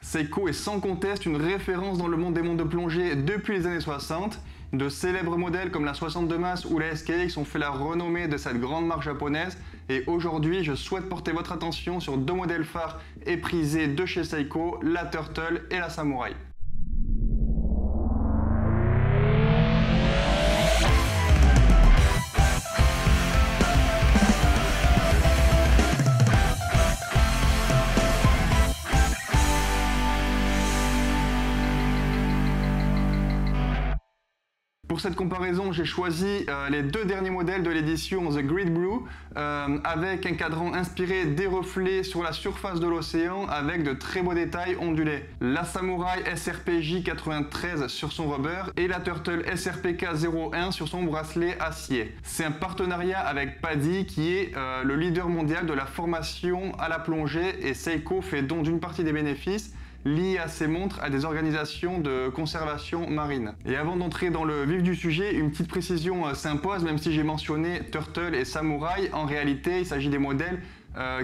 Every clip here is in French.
Seiko est sans conteste une référence dans le monde des montres de plongée depuis les années 60. De célèbres modèles comme la 62 Mass ou la SKX ont fait la renommée de cette grande marque japonaise et aujourd'hui je souhaite porter votre attention sur deux modèles phares et prisés de chez Seiko, la Turtle et la Samurai. Pour cette comparaison, j'ai choisi les deux derniers modèles de l'édition The Grid Blue avec un cadran inspiré des reflets sur la surface de l'océan avec de très beaux détails ondulés. La Samurai SRPJ 93 sur son rubber et la Turtle SRPK 01 sur son bracelet acier. C'est un partenariat avec PADI qui est le leader mondial de la formation à la plongée et Seiko fait don d'une partie des bénéfices liés à ces montres à des organisations de conservation marine. Et avant d'entrer dans le vif du sujet, une petite précision s'impose, même si j'ai mentionné Turtle et Samurai, en réalité il s'agit des modèles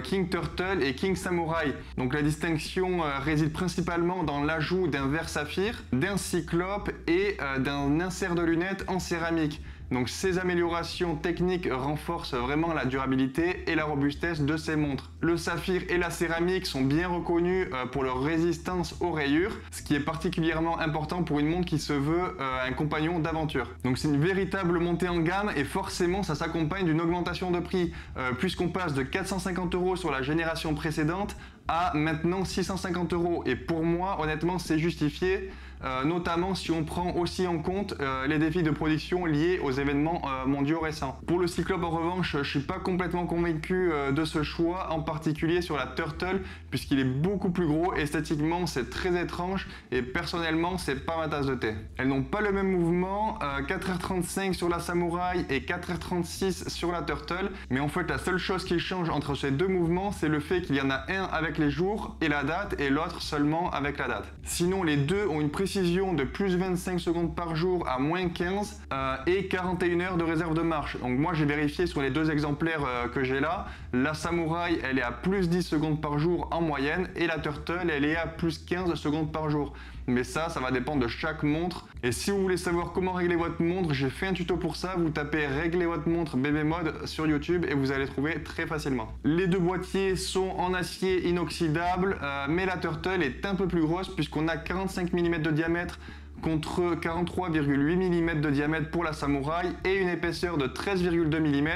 King Turtle et King Samurai. Donc la distinction réside principalement dans l'ajout d'un verre saphir, d'un cyclope et d'un insert de lunettes en céramique. Donc ces améliorations techniques renforcent vraiment la durabilité et la robustesse de ces montres. Le saphir et la céramique sont bien reconnus pour leur résistance aux rayures, ce qui est particulièrement important pour une montre qui se veut un compagnon d'aventure. Donc c'est une véritable montée en gamme et forcément ça s'accompagne d'une augmentation de prix, puisqu'on passe de 450 € sur la génération précédente à maintenant 650 €. Et pour moi, honnêtement, c'est justifié, notamment si on prend aussi en compte les défis de production liés aux événements mondiaux récents. Pour le Cyclope, en revanche, je suis pas complètement convaincu de ce choix, en particulier sur la Turtle, puisqu'il est beaucoup plus gros. Esthétiquement, c'est très étrange et personnellement, c'est pas ma tasse de thé. Elles n'ont pas le même mouvement, 4h35 sur la Samurai et 4h36 sur la Turtle, mais en fait, la seule chose qui change entre ces deux mouvements, c'est le fait qu'il y en a un avec les jours et la date et l'autre seulement avec la date. Sinon, les deux ont une précision de plus 25 secondes par jour à moins 15 et 41 heures de réserve de marche. Donc moi j'ai vérifié sur les deux exemplaires que j'ai là. La Samurai elle est à plus 10 secondes par jour en moyenne et la Turtle elle est à plus 15 secondes par jour. Mais ça va dépendre de chaque montre. Et si vous voulez savoir comment régler votre montre, j'ai fait un tuto pour ça. Vous tapez régler votre montre BB Mode sur YouTube et vous allez trouver très facilement. Les deux boîtiers sont en acier inoxydable, mais la Turtle est un peu plus grosse puisqu'on a 45 mm de diamètre contre 43,8 mm de diamètre pour la Samurai et une épaisseur de 13,2 mm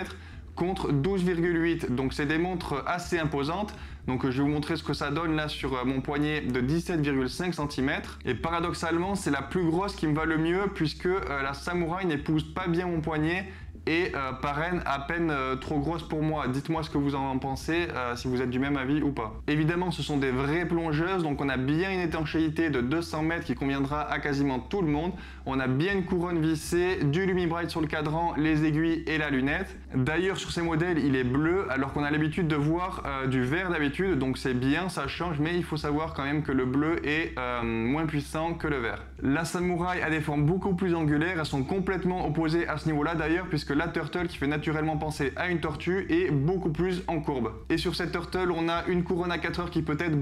contre 12,8. Donc c'est des montres assez imposantes. Donc je vais vous montrer ce que ça donne là sur mon poignet de 17,5 cm. Et paradoxalement, c'est la plus grosse qui me va le mieux puisque la Samurai n'épouse pas bien mon poignet et paraît à peine trop grosse pour moi. Dites-moi ce que vous en pensez, si vous êtes du même avis ou pas. Évidemment, ce sont des vraies plongeuses, donc on a bien une étanchéité de 200 mètres qui conviendra à quasiment tout le monde. On a bien une couronne vissée, du Lumi-Bright sur le cadran, les aiguilles et la lunette. D'ailleurs, sur ces modèles, il est bleu, alors qu'on a l'habitude de voir du vert d'habitude, donc c'est bien, ça change, mais il faut savoir quand même que le bleu est moins puissant que le vert. La Samurai a des formes beaucoup plus angulaires, elles sont complètement opposées à ce niveau-là d'ailleurs, puisque la Turtle qui fait naturellement penser à une tortue est beaucoup plus en courbe. Et sur cette Turtle, on a une couronne à 4 heures qui peut être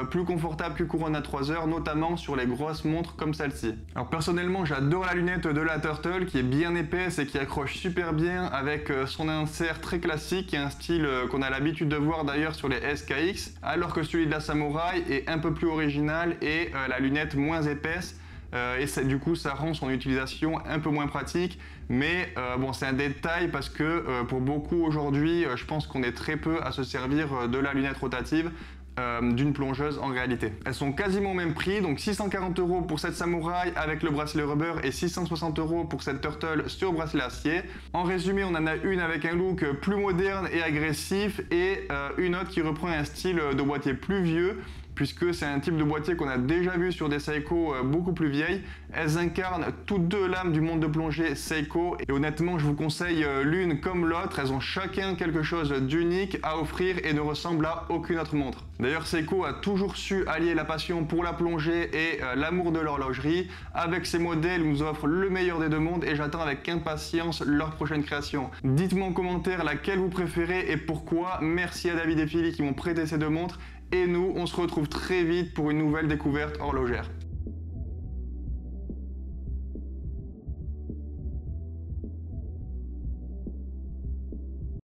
plus confortable qu'une couronne à 3 heures, notamment sur les grosses montres comme celle-ci. Alors personnellement, j'adore la lunette de la Turtle qui est bien épaisse et qui accroche super bien avec son insert très classique, qui est un style qu'on a l'habitude de voir d'ailleurs sur les SKX, alors que celui de la Samurai est un peu plus original et la lunette moins épaisse. Et du coup ça rend son utilisation un peu moins pratique, mais bon, c'est un détail parce que pour beaucoup aujourd'hui je pense qu'on est très peu à se servir de la lunette rotative d'une plongeuse en réalité. Elles sont quasiment au même prix, donc 640 € pour cette Samurai avec le bracelet rubber et 660 € pour cette Turtle sur bracelet acier. En résumé, on en a une avec un look plus moderne et agressif et une autre qui reprend un style de boîtier plus vieux, puisque c'est un type de boîtier qu'on a déjà vu sur des Seiko beaucoup plus vieilles. Elles incarnent toutes deux l'âme du monde de plongée Seiko et honnêtement je vous conseille l'une comme l'autre. Elles ont chacun quelque chose d'unique à offrir et ne ressemblent à aucune autre montre. D'ailleurs Seiko a toujours su allier la passion pour la plongée et l'amour de l'horlogerie. Avec ces modèles, ils nous offrent le meilleur des deux mondes et j'attends avec impatience leur prochaine création. Dites-moi en commentaire laquelle vous préférez et pourquoi. Merci à David et Philly qui m'ont prêté ces deux montres. Et nous, on se retrouve très vite pour une nouvelle découverte horlogère.